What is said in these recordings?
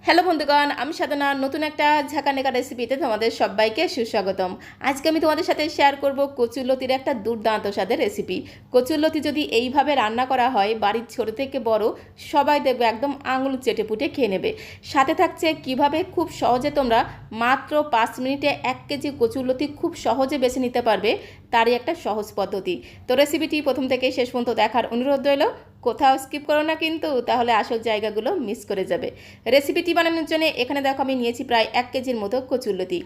Hello বন্ধুগণ, আমি সাধনা। নতুন একটা ঝাঁকানেকা রেসিপিতে তোমাদের সবাইকে সুস্বাগতম। আজকে আমি তোমাদের সাথে শেয়ার করব কচুরলতির একটা দুর্দান্ত স্বাদের রেসিপি। কচুরলতি যদি এইভাবে রান্না করা হয়, বাড়ির ছোট থেকে বড় সবাই দেখবে একদম আঙুল চেটে পুটে খেয়ে নেবে। সাথে থাকছে কিভাবে খুব সহজে তোমরা মাত্র 5 মিনিটে 1 কেজি কচুরলতি খুব সহজে বেছে নিতে পারবে, তারই একটা সহজ পদ্ধতি। তো রেসিপিটি প্রথম থেকে শেষ পর্যন্ত দেখার অনুরোধ রইল। কোথাও স্কিপ করো না কিন্তু, তাহলে আসল জায়গাগুলো মিস করে যাবে। রেসিপিটি বানানোর জন্য এখানে দেখো আমি নিয়েছি প্রায় 1 কেজির মতো কচুরলতি।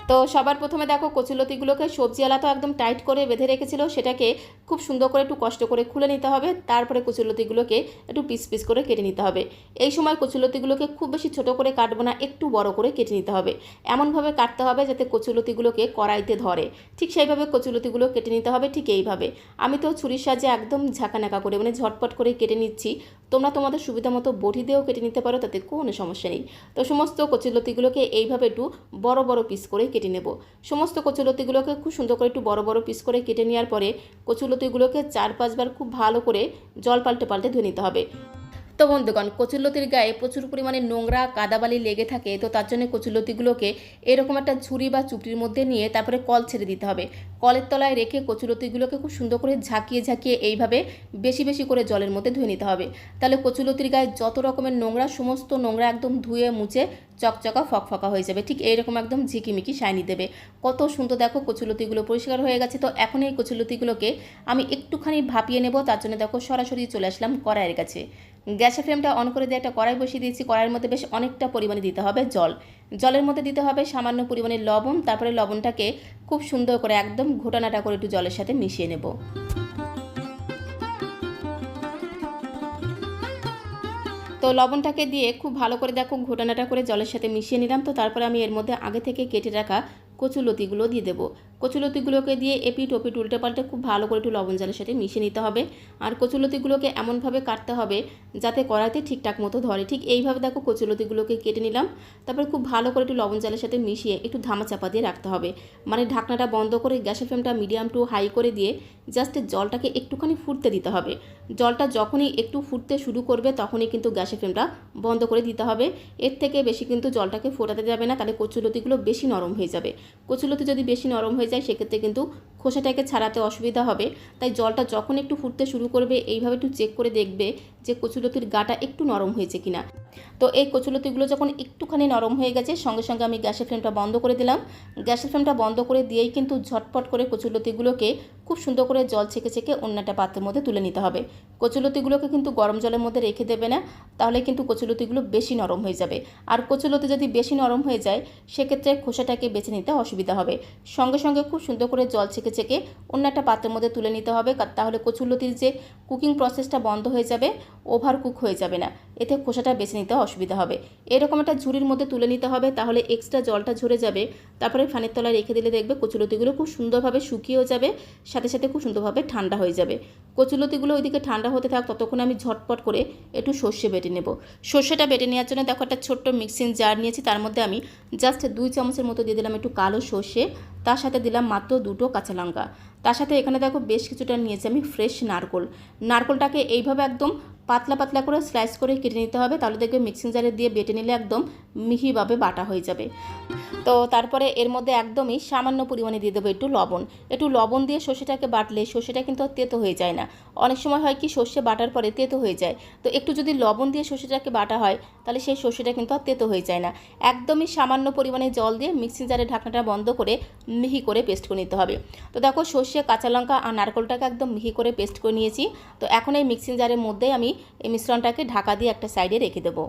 তো সবার প্রথমে দেখো কচুরলতিগুলোকে সবজিওয়ালা তো একদম টাইট করে বেঁধে রেখেছিল, সেটাকে খুব সুন্দর করে একটু কষ্ট করে খুলে নিতে হবে। তারপরে কচুরলতিগুলোকে একটু পিস পিস করে কেটে নিতে হবে। এই সময় কচুরলতিগুলোকে খুব বেশি ছোট করে কাটবো না, একটু বড় করে কেটে নিতে হবে। এমনভাবে কাটতে হবে যাতে কচুরলতিগুলোকে কড়াইতে ধরে, ঠিক সেইভাবে কচুরলতিগুলো কেটে নিতে হবে। ঠিক এইভাবে আমি তো ছুরির সাহায্যে একদম ঝাঁকানাকা করে মানে ঝটপট করে কেটে নিচ্ছি। তোমরা তোমাদের সুবিধা মতো বটি দিয়েও কেটে নিতে পারো, তাতে কোনো সমস্যা নেই। তো সমস্ত কচুরলতিগুলোকে এইভাবে একটু বড় বড় পিস করে কেটে নেব। সমস্ত কচুরলতিগুলোকে খুব সুন্দর করে একটু বড় বড় পিস করে কেটে নেওয়ার পরে কচুরলতিগুলোকে 4-5 বার খুব ভালো করে জল পাল্টে পাল্টে ধুয়ে নিতে হবে। তো বন্ধুগণ, কচুরলতির গায়ে প্রচুর পরিমাণে নোংরা কাদাবালি লেগে থাকে, তো তার জন্য কচুরলতিগুলোকে এরকম একটা ঝুড়ি বা চুপড়ির মধ্যে নিয়ে তারপরে কল ছেড়ে দিতে হবে। কলের তলায় রেখে কচুরলতিগুলোকে খুব সুন্দর করে ঝাঁকিয়ে ঝাঁকিয়ে এইভাবে বেশি বেশি করে জলের মধ্যে ধুয়ে নিতে হবে। তাহলে কচুরলতির গায়ে যত রকমের নোংরা, সমস্ত নোংরা একদম ধুয়ে মুছে চকচকা ফকফকা হয়ে যাবে। ঠিক এইরকম একদম ঝিকিমিকি শাইনি দেবে। কত সুন্দর দেখো কচুরলতিগুলো পরিষ্কার হয়ে গেছে। তো এখন এই কচুরলতিগুলোকে আমি একটুখানি ভাপিয়ে নেব। তার জন্য দেখো সরাসরি চলে আসলাম কড়াইয়ের কাছে। গ্যাসের ফ্লেমটা অন করে দিয়ে একটা কড়াই বসিয়ে দিয়েছি। কড়াইয়ের মধ্যে বেশ অনেকটা পরিমাণে দিতে হবে জল। জলের মধ্যে দিতে হবে সামান্য পরিমাণে লবণ। তারপরে লবণটাকে খুব সুন্দর করে একদম ঘোটানাটা করে একটু জলের সাথে মিশিয়ে নেব। তো লবণটাকে দিয়ে খুব ভালো করে দেখো ঘোটানাটা করে জলের সাথে মিশিয়ে নিলাম। তো তারপরে আমি এর মধ্যে আগে থেকে কেটে রাখা কচুরলতিগুলো দিয়ে দেবো। কচুরলতিগুলোকে দিয়ে এপিট ওপিট উল্টে পাল্টে খুব ভালো করে একটু লবণ জলের সাথে মিশিয়ে নিতে হবে। আর কচুরলতিগুলোকে এমনভাবে কাটতে হবে যাতে কড়াইতে ঠিকঠাক মতো ধরে। ঠিক এইভাবে দেখো কচুরলতিগুলোকে কেটে নিলাম। তারপরে খুব ভালো করে একটু লবণ জলের সাথে মিশিয়ে একটু ধামা চাপা দিয়ে রাখতে হবে। মানে ঢাকনাটা বন্ধ করে গ্যাসের ফ্লেমটা মিডিয়াম টু হাই করে দিয়ে জাস্ট জলটাকে একটুখানি ফুটতে দিতে হবে। জলটা যখনই একটু ফুটতে শুরু করবে তখনই কিন্তু গ্যাসের ফ্লেমটা বন্ধ করে দিতে হবে। এর থেকে বেশি কিন্তু জলটাকে ফোটাতে যাবে না, তাহলে কচুরলতিগুলো বেশি নরম হয়ে যাবে। কচুরলতি যদি বেশি নরম হয়ে যায় সেক্ষেত্রে কিন্তু খোসাটাকে ছাড়াতে অসুবিধা হবে। তাই জলটা যখন একটু ফুটতে শুরু করবে এইভাবে একটু চেক করে দেখবে যে কচুরলতির গাটা একটু নরম হয়েছে কিনা। তো এই কচুরলতিগুলো যখন একটুখানি নরম হয়ে গেছে সঙ্গে সঙ্গে আমি গ্যাসের ফ্লেমটা বন্ধ করে দিলাম। গ্যাসের ফ্লেমটা বন্ধ করে দিয়েই কিন্তু ঝটপট করে কচুরলতিগুলোকে খুব সুন্দর করে জল ছেঁকে ছেঁকে অন্য একটা পাত্রের মধ্যে তুলে নিতে হবে। কচুরলতিগুলোকে কিন্তু গরম জলের মধ্যে রেখে দেবে না, তাহলে কিন্তু কচুরলতিগুলো বেশি নরম হয়ে যাবে। আর কচুরলতি যদি বেশি নরম হয়ে যায় সেক্ষেত্রে খোসাটাকে বেছে নিতে অসুবিধা হবে। সঙ্গে সঙ্গে খুব সুন্দর করে জল ছেঁকে ছেঁকে অন্য একটা পাত্রের মধ্যে তুলে নিতে হবে, তাহলে কচুরলতির যে কুকিং প্রসেসটা বন্ধ হয়ে যাবে, ওভার কুক হয়ে যাবে না, এতে খোসাটা বেছে নিতে অসুবিধা হবে। এরকম একটা ঝুড়ির মধ্যে তুলে নিতে হবে, তাহলে এক্সট্রা জলটা ঝরে যাবে। তারপরে ফ্যানের তলায় রেখে দিলে দেখবে কচুরলতিগুলো খুব সুন্দরভাবে শুকিয়েও যাবে, সাথে সাথে খুব সুন্দরভাবে ঠান্ডা হয়ে যাবে। কচুরলতিগুলো ওইদিকে ঠান্ডা হতে থাক, ততক্ষণ আমি ঝটপট করে একটু সর্ষে বেটে নেব। সর্ষেটা বেটে নেওয়ার জন্য দেখো একটা ছোট্ট মিক্সিং জার নিয়েছি, তার মধ্যে আমি জাস্ট 2 চামচের মতো দিয়ে দিলাম একটু কালো সর্ষে। তার সাথে দিলাম মাত্র 2টো কাঁচা লঙ্কা। তার সাথে এখানে দেখো বেশ কিছুটা নিয়েছি আমি ফ্রেশ নারকোল। নারকোলটাকে এইভাবে একদম পাতলা পাতলা করে স্লাইস করে কেটে নিতে হবে, তাহলে দেখবে মিক্সিং জারে দিয়ে বেটে নিলে একদম মিহিভাবে বাটা হয়ে যাবে। তো তারপরে এর মধ্যে একদমই সামান্য পরিমাণে দিয়ে দেবো একটু লবণ। একটু লবণ দিয়ে সর্ষেটাকে বাটলে সর্ষেটা কিন্তু আর তেতো হয়ে যায় না। অনেক সময় হয় কি সর্ষে বাটার পরে তেতো হয়ে যায়, তো একটু যদি লবণ দিয়ে সর্ষেটাকে বাটা হয় তাহলে সেই সর্ষেটা কিন্তু আর তেতো হয়ে যায় না। একদমই সামান্য পরিমাণে জল দিয়ে মিক্সিং জারের ঢাকনাটা বন্ধ করে মিহি করে পেস্ট করে নিতে হবে। তো দেখো সর্ষে, কাঁচা লঙ্কা আর নারকেলটাকে একদম মিহি করে পেস্ট করে নিয়েছি। তো এখন এই মিক্সিং জারের মধ্যে আমি এই মিশ্রণটাকে ঢাকা দিয়ে একটা সাইডে রেখে দেবো।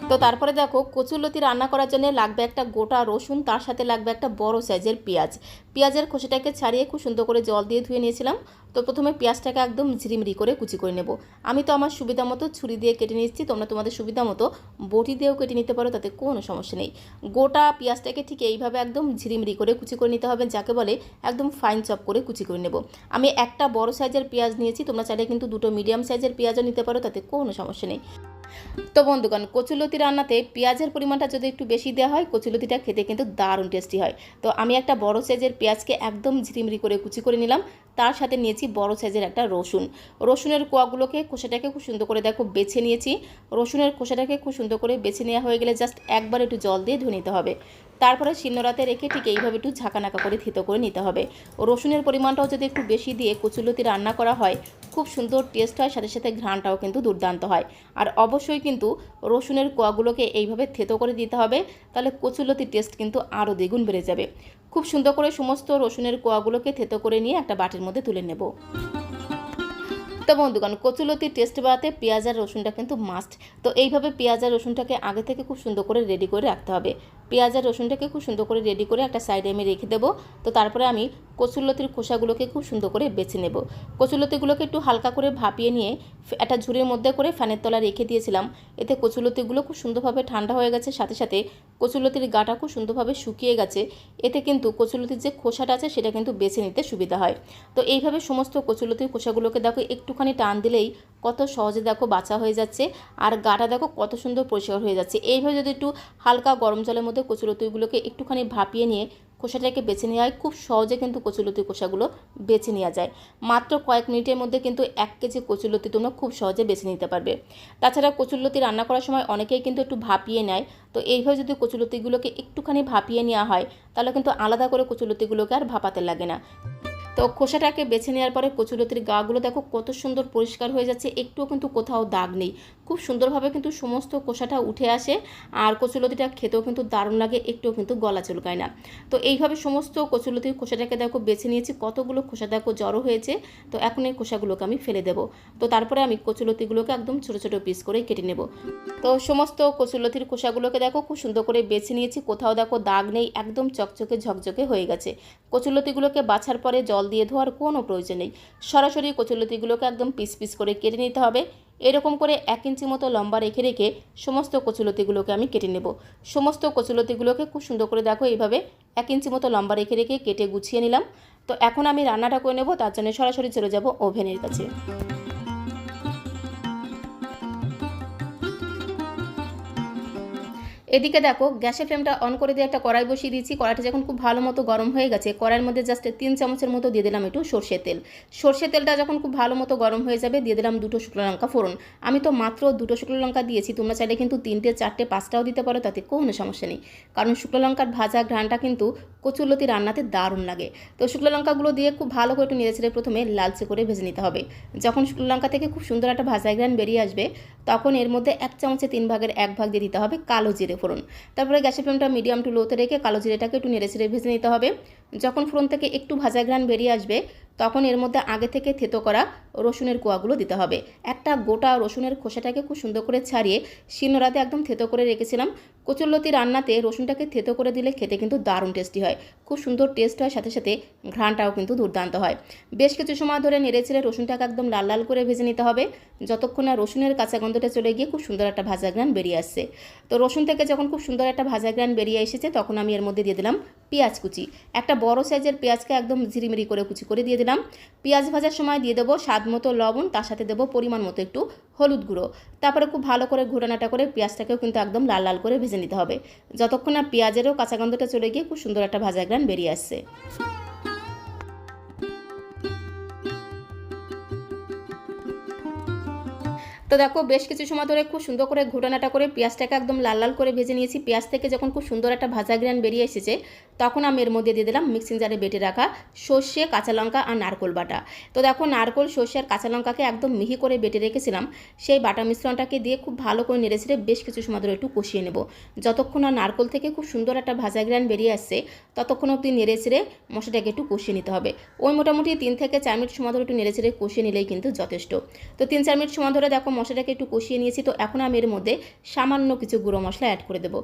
তো তারপরে দেখো কচুরলতি রান্না করার জন্য লাগবে একটা গোটা রসুন, তার সাথে লাগবে একটা বড় সাইজের পেঁয়াজ। পেঁয়াজের খোসাটাকে ছাড়িয়ে খুব সুন্দর করে জল দিয়ে ধুয়ে নিয়েছিলাম। তো প্রথমে পেঁয়াজটাকে একদম ঝিরিমিরি করে কুচি করে নেব। আমি তো আমার সুবিধা মতো ছুরি দিয়ে কেটে নিচ্ছি, তোমরা তোমাদের সুবিধা মতো বটি দিয়েও কেটে নিতে পারো, তাতে কোনো সমস্যা নেই। গোটা পেঁয়াজটাকে ঠিক এইভাবে একদম ঝিরিমিরি করে কুচি করে নিতে হবে, যাকে বলে একদম ফাইন চপ করে কুচি করে নেব। আমি একটা বড় সাইজের পেঁয়াজ নিয়েছি, তোমরা চাইলে কিন্তু 2টো মিডিয়াম সাইজের পেঁয়াজও নিতে পারো, তাতে কোনো সমস্যা নেই। তো বন্ধুগণ, কচুলতি রান্নাতে পেঁয়াজের পরিমাণটা যদি একটু বেশি দেওয়া হয়, কচুলতিটা খেতে কিন্তু দারুণ টেস্টি হয়। তো আমি একটা বড় সাইজের পেঁয়াজকে একদম ঝিরিমিরি করে কুচি করে নিলাম। তার সাথে নিয়েছি বড় সাইজের একটা রসুন। রসুনের কোয়াগুলোকে, খোসাটাকে খুব সুন্দর করে দেখো বেছে নিয়েছি। রসুনের খোসাটাকে খুব সুন্দর করে বেছে নেওয়া হয়ে গেলে জাস্ট একবার একটু জল দিয়ে ধুয়ে নিতে হবে। তারপরে শিলনোড়াতে রেখে ঠিক এইভাবে একটু ঝাঁকানাকা করে থেতো করে নিতে হবে। রসুনের পরিমাণটাও যদি একটু বেশি দিয়ে কচুলতি রান্না করা হয়, খুব সুন্দর টেস্ট হয়, সাথে সাথে ঘ্রাণটাও কিন্তু দুর্দান্ত হয়। আর অবশ্যই কিন্তু রসুনের কোয়াগুলোকে এইভাবে থেতো করে দিতে হবে, তাহলে কচুলতির টেস্ট কিন্তু আরও দ্বিগুণ বেড়ে যাবে। খুব সুন্দর করে সমস্ত রসুনের কোয়াগুলোকে থেতো করে নিয়ে একটা বাটির মধ্যে তুলে নেব। তো বন্ধুগণ, কচুলতির টেস্ট বাড়াতে পেঁয়াজ আর রসুনটা কিন্তু মাস্ট। তো এইভাবে পেঁয়াজ আর রসুনটাকে আগে থেকে খুব সুন্দর করে রেডি করে রাখতে হবে। পেঁয়াজ আর রসুনটাকে খুব সুন্দর করে রেডি করে একটা সাইডে আমি রেখে দেবো। তো তারপরে আমি কচুলতির খোসাগুলোকে খুব সুন্দর করে বেছে নেব। কচুলতিগুলোকে একটু হালকা করে ভাপিয়ে নিয়ে একটা ঝুড়ির মধ্যে করে ফ্যানের তলায় রেখে দিয়েছিলাম। এতে কচুলতিগুলো খুব সুন্দরভাবে ঠান্ডা হয়ে গেছে, সাথে সাথে কচুলতির গাটা খুব সুন্দরভাবে শুকিয়ে গেছে। এতে কিন্তু কচুলতির যে খোসাটা আছে সেটা কিন্তু বেছে নিতে সুবিধা হয়। তো এইভাবে সমস্ত কচুলতির খোসাগুলোকে দেখো একটুখানি টান দিলেই কত সহজে দেখো বাছা হয়ে যাচ্ছে, আর গাটা দেখো কত সুন্দর পরিষ্কার হয়ে যাচ্ছে। এইভাবে যদি একটু হালকা গরম জলের মধ্যে কচুলতিগুলোকে একটুখানি ভাপিয়ে নিয়ে খোসাটাকে বেছে নেওয়া হয়, খুব সহজে কিন্তু কচুলতির খোসাগুলো বেছে নেওয়া যায়। মাত্র কয়েক মিনিটের মধ্যে কিন্তু 1 কেজি কচুলতি তোমরা খুব সহজে বেছে নিতে পারবে। তাছাড়া কচুলতি রান্না করার সময় অনেকেই কিন্তু একটু ভাপিয়ে নেয়। তো এইভাবে যদি কচুলতিগুলোকে একটুখানি ভাপিয়ে নেওয়া হয়, তাহলে কিন্তু আলাদা করে কচুলতিগুলোকে আর ভাপাতে লাগে না। তো খোসাটাকে বেছে নেওয়ার পরে কচুলতির গাগুলো দেখো কত সুন্দর পরিষ্কার হয়ে যাচ্ছে, একটুও কিন্তু কোথাও দাগ নেই। খুব সুন্দরভাবে কিন্তু সমস্ত খোসাটা উঠে আসে, আর কচুলতিটা খেতেও কিন্তু দারুণ লাগে, একটুও কিন্তু গলা চুলকায় না। তো এইভাবে সমস্ত কচুলতির খোসাটাকে দেখো বেছে নিয়েছি, কতগুলো খোসা দেখো জড়ো হয়েছে। তো এখন এই খোসাগুলোকে আমি ফেলে দেবো। তো তারপরে আমি কচুলতিগুলোকে একদম ছোটো ছোটো পিস করে কেটে নেব। তো সমস্ত কচুলতির খোসাগুলোকে দেখো খুব সুন্দর করে বেছে নিয়েছি, কোথাও দেখো দাগ নেই, একদম চকচকে ঝকঝকে হয়ে গেছে। কচুলতিগুলোকে বাছার পরে জল দিয়ে ধোয়ার কোনো প্রয়োজন নেই, সরাসরি কচুলতিগুলোকে একদম পিস পিস করে কেটে নিতে হবে। এরকম করে 1 ইঞ্চি মতো লম্বা রেখে রেখে সমস্ত কচুলতিগুলোকে আমি কেটে নেব। সমস্ত কচুলতিগুলোকে খুব সুন্দর করে দেখো এইভাবে 1 ইঞ্চি মতো লম্বা রেখে রেখে কেটে গুছিয়ে নিলাম। তো এখন আমি রান্নাটা করে নেব, তার জন্য সরাসরি চলে যাব ওভেনের কাছে। এদিকে দেখো গ্যাসের ফ্লেমটা অন করে দিয়ে একটা কড়াই বসিয়ে দিয়েছি। কড়াইটা যখন খুব ভালো মতো গরম হয়ে গেছে, কড়াইয়ের মধ্যে জাস্ট 3 চামচের মতো দিয়ে দিলাম একটু সর্ষের তেল। সর্ষের তেলটা যখন খুব ভালো মতো গরম হয়ে যাবে, দিয়ে দিলাম 2টো শুকনো লঙ্কা ফোড়ন। আমি তো মাত্র 2টো শুকনো লঙ্কা দিয়েছি, তোমরা চাইলে কিন্তু 3টে 4টে 5টাও দিতে পারো, তাতে কোনো সমস্যা নেই। কারণ শুকনো লঙ্কার ভাজা ঘ্রাণটা কিন্তু কচুলতি রান্নাতে দারুণ লাগে। তো শুকনো লঙ্কাগুলো দিয়ে খুব ভালো করে একটু নেড়েচেড়ে প্রথমে লালচে করে ভেজে নিতে হবে। যখন শুকনো লঙ্কা থেকে খুব সুন্দর একটা ভাজা ঘ্রাণ বেরিয়ে আসবে, তখন এর মধ্যে 1 চামচে 3 ভাগের 1 ভাগ দিয়ে দিতে হবে কালো জিরে ফোড়ন। তারপরে গ্যাসের ফ্লেমটা মিডিয়াম টু লোতে রেখে কালো জিরেটাকে একটু নেড়েচেড়ে ভেজে নিতে হবে। যখন ফোড়ন থেকে একটু ভাজা ঘ্রাণ বেরিয়ে আসবে, তখন এর মধ্যে আগে থেকে থেতো করা রসুনের কোয়াগুলো দিতে হবে। একটা গোটা রসুনের খোসাটাকে খুব সুন্দর করে ছাড়িয়ে শিলনোড়াতে একদম থেতো করে রেখেছিলাম। কচুলতি রান্নাতে রসুনটাকে থেতো করে দিলে খেতে কিন্তু দারুণ টেস্টি হয়, খুব সুন্দর টেস্ট হয়, সাথে সাথে ঘ্রাণটাও কিন্তু দুর্দান্ত হয়। বেশ কিছু সময় ধরে নেড়েচেড়ে রসুনটাকে একদম লাল লাল করে ভেজে নিতে হবে, যতক্ষণ না রসুনের কাঁচা গন্ধটা চলে গিয়ে খুব সুন্দর একটা ভাজা ঘ্রাণ বেরিয়ে আসছে। তো রসুন থেকে যখন খুব সুন্দর একটা ভাজা ঘ্রাণ বেরিয়ে এসেছে, তখন আমি এর মধ্যে দিয়ে দিলাম পেঁয়াজ কুচি। একটা বড় সাইজের পেঁয়াজকে একদম ঝিরিমিরি করে কুচি করে দিয়ে দিলাম। পেঁয়াজ ভাজার সময় দিয়ে দেবো স্বাদ মতো লবণ, তার সাথে দেবো পরিমাণ মতো একটু হলুদ গুঁড়ো। তারপরে খুব ভালো করে ঘোরানাটা করে পেঁয়াজটাকেও কিন্তু একদম লাল লাল করে ভেজে নিতে হবে, যতক্ষণ না পেঁয়াজেরও কাঁচা গন্ধটা চলে গিয়ে খুব সুন্দর একটা ভাজা ঘ্রাণ বেরিয়ে আসছে। তো দেখো বেশ কিছু সময় ধরে খুব সুন্দর করে ঘোটানাটা করে পেঁয়াজটাকে একদম লাল লাল করে ভেজে নিয়েছি। পেঁয়াজ থেকে যখন খুব সুন্দর একটা ভাজা ঘ্রাণ বেরিয়ে এসেছে, তখন আমি এর মধ্যে দিয়ে দিলাম মিক্সিং জারে বেটে রাখা সর্ষে, কাঁচা লঙ্কা আর নারকোল বাটা। তো দেখো নারকোল, সর্ষে আর কাঁচা লঙ্কাকে একদম মিহি করে বেটে রেখেছিলাম, সেই বাটা মিশ্রণটাকে দিয়ে খুব ভালো করে নেড়েচেড়ে বেশ কিছু সময় ধরে একটু কষিয়ে নেব। যতক্ষণ না নারকোল থেকে খুব সুন্দর একটা ভাজা ঘ্রাণ বেরিয়ে আসছে, ততক্ষণ অবধি নেড়েচেড়ে মশলাটাকে একটু কষিয়ে নিতে হবে। ওই মোটামুটি 3 থেকে 4 মিনিট সময় ধরে একটু নেড়েচেড়ে কষিয়ে নিলেই কিন্তু যথেষ্ট। তো 3-4 মিনিট সময় ধরে দেখো মশলাটাকে একটু কষিয়ে নিয়েছি। তো এখন আমি এর মধ্যে সামান্য কিছু গুঁড়ো মশলা অ্যাড করে দেবো।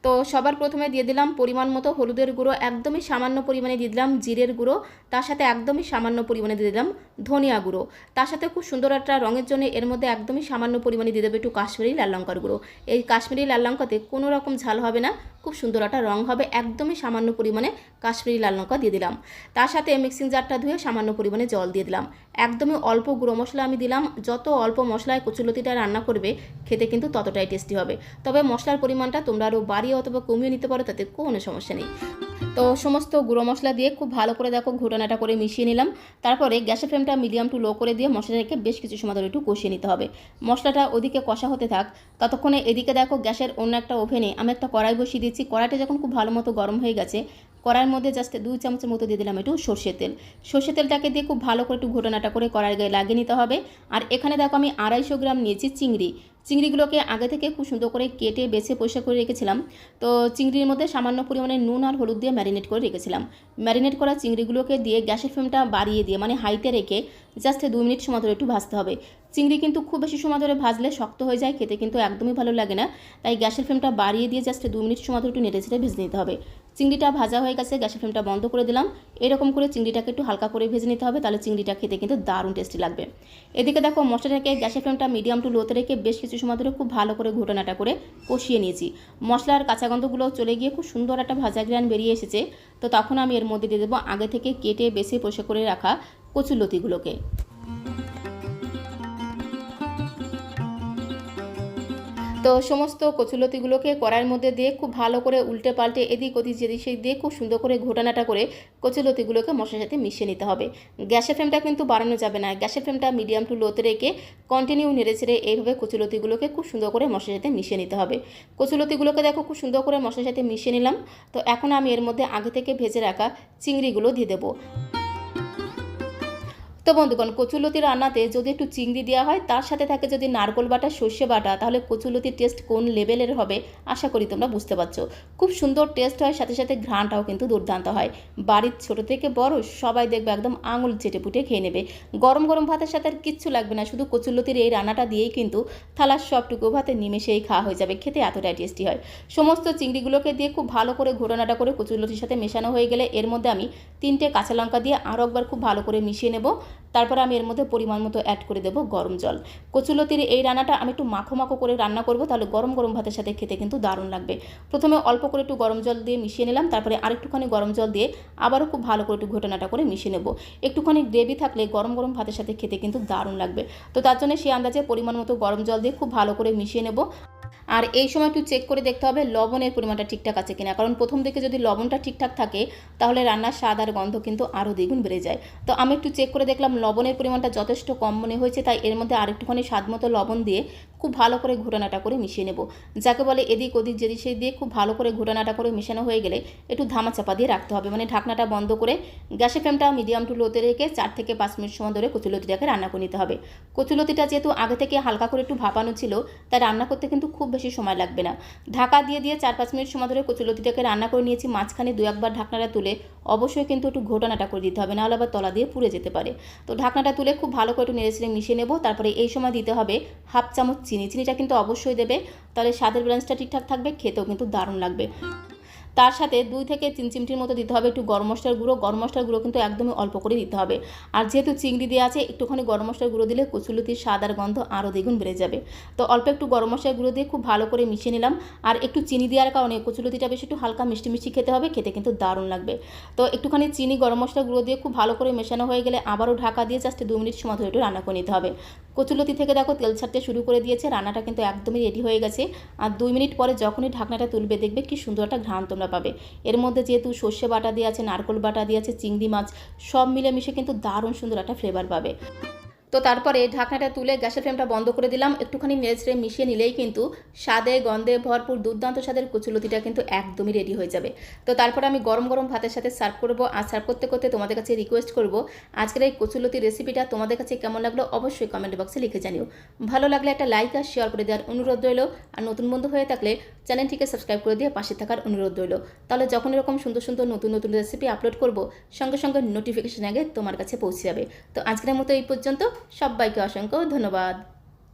তো সবার প্রথমে দিয়ে দিলাম পরিমাণ মতো হলুদের গুঁড়ো, একদমই সামান্য পরিমাণে দিয়ে দিলাম জিরের গুঁড়ো, তার সাথে একদমই সামান্য পরিমাণে দিয়ে দিলাম ধনিয়া গুঁড়ো, তার সাথে খুব সুন্দর একটা রঙের জন্য এর মধ্যে একদমই সামান্য পরিমাণে দিয়ে দেবো একটু কাশ্মীরি লাল লঙ্কার গুঁড়ো। এই কাশ্মীরি লাল লঙ্কাতে কোনো রকম ঝাল হবে না, খুব সুন্দর একটা রঙ হবে। একদমই সামান্য পরিমাণে কাশ্মীরি লাল লঙ্কা দিয়ে দিলাম। তার সাথে মিক্সিং জারটা ধুয়ে সামান্য পরিমাণে জল দিয়ে দিলাম। একদমই অল্প গুঁড়ো মশলা আমি দিলাম। যত অল্প মশলায় কচুলতিটা রান্না করবে খেতে কিন্তু ততটাই টেস্টি হবে। তবে মশলার পরিমাণটা তোমরা আরও বাড়িয়ে অথবা কমিয়ে নিতে পারো, তাতে কোনো সমস্যা নেই। তো সমস্ত গুঁড়ো মশলা দিয়ে খুব ভালো করে দেখো ঘোটানাটা করে মিশিয়ে নিলাম। তারপরে গ্যাসের ফ্লেমটা মিডিয়াম টু লো করে দিয়ে মশলাটাকে বেশ কিছু সময় ধরে একটু কষিয়ে নিতে হবে। মশলাটা ওদিকে কষা হতে থাক, ততক্ষণে এদিকে দেখো গ্যাসের অন্য একটা ওভেনে আমি একটা কড়াই বসিয়ে দিচ্ছি। কড়াইটা যখন খুব ভালো মতো গরম হয়ে গেছে, কড়াইয়ের মধ্যে জাস্ট 2 চামচের মতো দিয়ে দিলাম একটু সর্ষের তেল। সর্ষের তেলটাকে দিয়ে খুব ভালো করে একটু ঘোটানাটা করে কড়াইয়ের গায়ে লাগিয়ে নিতে হবে। আর এখানে দেখো আমি 250 গ্রাম নিয়েছি চিংড়ি। চিংড়িগুলোকে আগে থেকে খুব সুন্দর করে কেটে বেছে পরিষ্কার করে রেখেছিলাম। তো চিংড়ির মধ্যে সামান্য পরিমাণে নুন আর হলুদ দিয়ে ম্যারিনেট করে রেখেছিলাম। ম্যারিনেট করা চিংড়িগুলোকে দিয়ে গ্যাসের ফ্লেমটা বাড়িয়ে দিয়ে মানে হাইতে রেখে জাস্ট 2 মিনিট সময় ধরে একটু ভাজতে হবে। চিংড়ি কিন্তু খুব বেশি সময় ধরে ভাজলে শক্ত হয়ে যায়, খেতে কিন্তু একদমই ভালো লাগে না। তাই গ্যাসের ফ্লেমটা বাড়িয়ে দিয়ে জাস্ট 2 মিনিট সময় ধরে একটু নেড়ে চেড়ে ভেজে নিতে হবে। চিংড়িটা ভাজা হয়ে গেছে, গ্যাসের ফ্লেমটা বন্ধ করে দিলাম। এরকম করে চিংড়িটাকে একটু হালকা করে ভেজে নিতে হবে, তাহলে চিংড়িটা খেতে কিন্তু দারুণ টেস্টি লাগবে। এদিকে দেখো মশলাটাকে গ্যাসের ফ্লেমটা মিডিয়াম টু লোতে রেখে বেশ কিছু সময় ধরে খুব ভালো করে ঘোটানাটা করে কষিয়ে নিয়েছি। মশলার কাঁচা গন্ধগুলো চলে গিয়ে খুব সুন্দর একটা ভাজা গ্রান বেরিয়ে এসেছে। তো তখন আমি এর মধ্যে দিয়ে দেবো আগে থেকে কেটে বেছে পরিষ্কার করে রাখা কচুরলতিগুলোকে। তো সমস্ত কচুলতিগুলোকে কড়াইয়ের মধ্যে দিয়ে খুব ভালো করে উল্টে পাল্টে এদিক ওদিক যেদিক সেদিক দিয়ে খুব সুন্দর করে ঘোটানাটা করে কচুলতিগুলোকে মশলার সাথে মিশিয়ে নিতে হবে। গ্যাসের ফ্লেমটা কিন্তু বাড়ানো যাবে না, গ্যাসের ফ্লেমটা মিডিয়াম টু লোতে রেখে কন্টিনিউ নেড়ে ছেড়ে এইভাবে কচুলতিগুলোকে খুব সুন্দর করে মশলার সাথে মিশিয়ে নিতে হবে। কচুলতিগুলোকে দেখো খুব সুন্দর করে মশলার সাথে মিশিয়ে নিলাম। তো এখন আমি এর মধ্যে আগে থেকে ভেজে রাখা চিংড়িগুলো দিয়ে দেবো। তো বন্ধুগণ, কচুলতি রান্নাতে যদি একটু চিংড়ি দেওয়া হয়, তার সাথে থাকে যদি নারকোল বাটা সর্ষে বাটা, তাহলে কচুলতির টেস্ট কোন লেভেলের হবে আশা করি তোমরা বুঝতে পারছো। খুব সুন্দর টেস্ট হয়, সাথে সাথে ঘ্রাণটাও কিন্তু দুর্দান্ত হয়। বাড়ির ছোট থেকে বড় সবাই দেখবে একদম আঙুল চেটে পুটে খেয়ে নেবে। গরম গরম ভাতের সাথে আর কিচ্ছু লাগবে না, শুধু কচুলতির এই রান্নাটা দিয়েই কিন্তু থালার সবটুকু ভাতে নিমেষেই খাওয়া হয়ে যাবে। খেতে এতটাই টেস্টি হয়। সমস্ত চিংড়িগুলোকে দিয়ে খুব ভালো করে ঘোটানাটা করে কচুলতির সাথে মেশানো হয়ে গেলে এর মধ্যে আমি 3টে কাঁচা লঙ্কা দিয়ে আরও একবার খুব ভালো করে মিশিয়ে নেব। তারপর আমি এর মধ্যে পরিমাণ মতো অ্যাড করে দেবো গরম জল। কচুলতির এই রান্নাটা আমি একটু মাখো মাখো করে রান্না করব, তাহলে গরম গরম ভাতের সাথে খেতে কিন্তু দারুণ লাগবে। প্রথমে অল্প করে একটু গরম জল দিয়ে মিশিয়ে নিলাম, তারপরে আরেকটুখানি গরম জল দিয়ে আবারও খুব ভালো করে একটু ঘোটানাটা করে মিশিয়ে নেব। একটুখানি গ্রেভি থাকলে গরম গরম ভাতের সাথে খেতে কিন্তু দারুণ লাগবে। তো তার জন্য সেই আন্দাজে পরিমাণ মতো গরম জল দিয়ে খুব ভালো করে মিশিয়ে নেব। আর এই সময় একটু চেক করে দেখতে হবে লবণের পরিমাণটা ঠিকঠাক আছে কিনা, কারণ প্রথম দিকে যদি লবণটা ঠিকঠাক থাকে তাহলে রান্নার স্বাদ আর গন্ধ কিন্তু আরও দ্বিগুণ বেড়ে যায়। তো আমি একটু চেক করে দেখলাম লবণের পরিমাণটা যথেষ্ট কম মনে হয়েছে, তাই এর মধ্যে আরেকটুখানি স্বাদ মতো লবণ দিয়ে খুব ভালো করে ঘোটানাটা করে মিশিয়ে নেব। যাকে বলে এদিক ওদিক যেদিক সেই দিয়ে খুব ভালো করে ঘোটানাটা করে মেশানো হয়ে গেলে একটু ধামা চাপা দিয়ে রাখতে হবে, মানে ঢাকনাটা বন্ধ করে গ্যাসের ফ্লেমটা মিডিয়াম টু লোতে রেখে 4 থেকে 5 মিনিট সময় ধরে কচুলতিটাকে রান্না করে নিতে হবে। কচুলতিটা যেহেতু আগে থেকে হালকা করে একটু ভাপানো ছিল, তাই রান্না করতে কিন্তু খুব বেশি সময় লাগবে না। ঢাকা দিয়ে 4-5 মিনিট সময় ধরে কচুলতিটাকে রান্না করে নিয়েছি। মাঝখানে 2-1 বার ঢাকনাটা তুলে অবশ্যই কিন্তু একটু ঘোটানাটা করে দিতে হবে, নাহলে আবার তলা দিয়ে পুড়ে যেতে পারে। তো ঢাকনাটা তুলে খুব ভালো করে একটু নেড়ে মিশিয়ে নেব। তারপরে এই সময় দিতে হবে 1/2 চামচ চিনি। চিনিটা কিন্তু অবশ্যই দেবে, তাহলে স্বাদের ব্যালেন্সটা ঠিকঠাক থাকবে, খেতেও কিন্তু দারুণ লাগবে। তার সাথে 2 থেকে 3 চিমটির মতো দিতে হবে একটু গরম মশলার গুঁড়ো। গরম মশলার গুঁড়ো কিন্তু একদমই অল্প করে দিতে হবে। আর যেহেতু চিংড়ি দেওয়া আছে, একটুখানি গরম মশলার গুঁড়ো দিলে কচুলতির স্বাদ আর গন্ধ আরও দ্বিগুণ বেড়ে যাবে। তো অল্প একটু গরম মশলার গুঁড়ো দিয়ে খুব ভালো করে মিশিয়ে নিলাম। আর একটু চিনি দেওয়ার কারণে কচুলতিটা বেশ একটু হালকা মিষ্টি মিষ্টি খেতে হবে, খেতে কিন্তু দারুণ লাগবে। তো একটুখানি চিনি গরম মশলার গুঁড়ো দিয়ে খুব ভালো করে মেশানো হয়ে গেলে আবারও ঢাকা দিয়ে জাস্ট 2 মিনিট সময় ধরে একটু রান্না করে নিতে হবে। কচুলতি থেকে দেখো তেল ছাড়তে শুরু করে দিয়েছে, রান্নাটা কিন্তু একদমই রেডি হয়ে গেছে। আর 2 মিনিট পরে যখনই ঢাকনাটা তুলবে দেখবে কি সুন্দর একটা ঘ্রাণ তোমরা পাবে। এর মধ্যে যেহেতু সর্ষে বাটা দিয়ে আছে, নারকোল বাটা দিয়ে আছে, চিংড়ি মাছ সব মিলেমিশে কিন্তু দারুণ সুন্দর একটা ফ্লেভার পাবে। তো তারপরে ঢাকনাটা তুলে গ্যাসের ফ্লেমটা বন্ধ করে দিলাম। একটুখানি নেড়ে মিশিয়ে নিলেই কিন্তু স্বাদে গন্ধে ভরপুর দুর্দান্ত স্বাদের কচুলতিটা কিন্তু একদমই রেডি হয়ে যাবে। তো তারপর আমি গরম গরম ভাতের সাথে সার্ভ করব। আর সার্ভ করতে করতে তোমাদের কাছে রিকোয়েস্ট করব, আজকের এই কচুলতি রেসিপিটা তোমাদের কাছে কেমন লাগলো অবশ্যই কমেন্ট বক্সে লিখে জানিও। ভালো লাগলে একটা লাইক আর শেয়ার করে দেওয়ার অনুরোধ রইল। আর নতুন বন্ধু হয়ে থাকলে চ্যানেলটিকে সাবস্ক্রাইব করে দিয়ে পাশে থাকার অনুরোধ রইল। তাহলে যখন এরকম সুন্দর সুন্দর নতুন নতুন রেসিপি আপলোড করব, সঙ্গে সঙ্গে নোটিফিকেশন আগে তোমার কাছে পৌঁছে যাবে। তো আজকের মতো এই পর্যন্ত, সবাইকে অসংখ্য ধন্যবাদ।